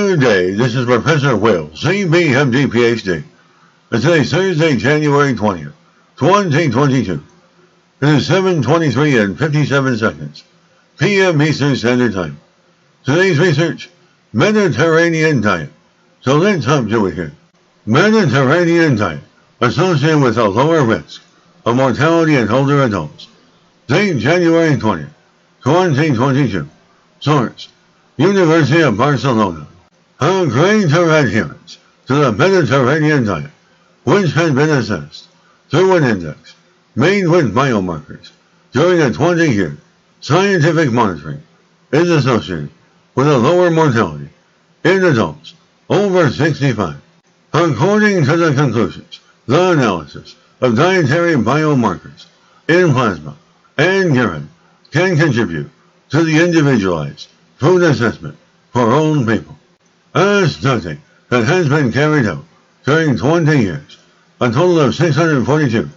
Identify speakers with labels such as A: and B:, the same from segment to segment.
A: Good day, this is Professor Will, CBMD PhD. And today's Thursday, January 20th, 2022. It is 7:23 and 57 seconds, p.m. Eastern Standard Time. Today's research, Mediterranean diet. So let's hop to it here. Mediterranean diet, associated with a lower risk of mortality in older adults. Date January 20th, 2022. Source, University of Barcelona. A greater adherence to the Mediterranean diet, which has been assessed through an index made with biomarkers during a 20-year scientific monitoring, is associated with a lower mortality in adults over 65. According to the conclusions, the analysis of dietary biomarkers in plasma and urine can contribute to the individualized food assessment for old people. A study that has been carried out during 20 years, a total of 642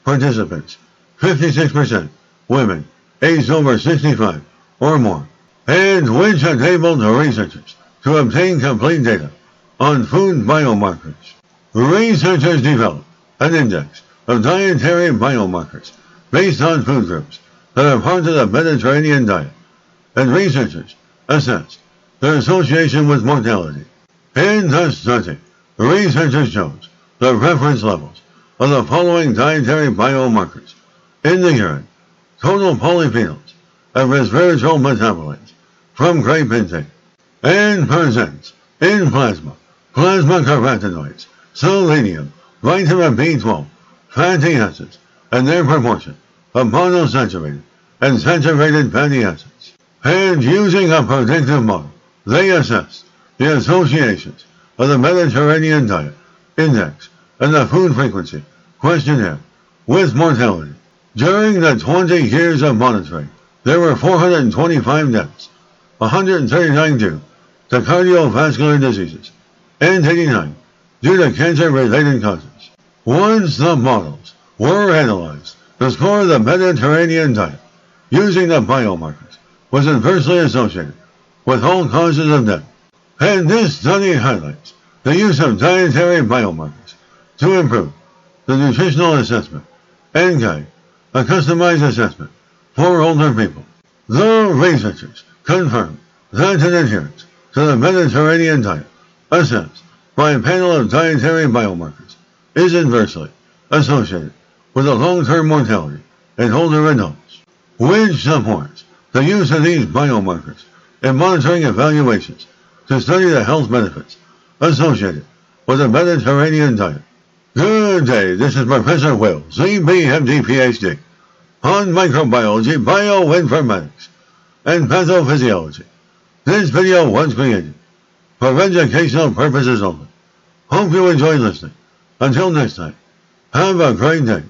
A: participants, 56% women aged over 65 or more, and which enabled the researchers to obtain complete data on food biomarkers. Researchers developed an index of dietary biomarkers based on food groups that are part of the Mediterranean diet, and researchers assessed their association with mortality. In the study, researchers chose the reference levels of the following dietary biomarkers in the urine: total polyphenols and resveratrol metabolites from grape intake, and presence in plasma carotenoids, selenium, vitamin B12, fatty acids, and their proportion of monosaturated and saturated fatty acids. And using a predictive model, they assessed the associations of the Mediterranean diet index and the food frequency questionnaire with mortality. During the 20 years of monitoring, there were 425 deaths, 139 due to cardiovascular diseases, and 89 due to cancer-related causes. Once the models were analyzed, the score of the Mediterranean diet using the biomarkers was inversely associated with all causes of death. And this study highlights the use of dietary biomarkers to improve the nutritional assessment and guide a customized assessment for older people. The researchers confirmed that an adherence to the Mediterranean diet assessed by a panel of dietary biomarkers is inversely associated with a long-term mortality in older adults, which supports the use of these biomarkers in monitoring evaluations to study the health benefits associated with the Mediterranean diet. Good day, this is Professor Will, CBMD PhD, on microbiology, bioinformatics, and pathophysiology. This video was created for educational purposes only. Hope you enjoyed listening. Until next time, have a great day.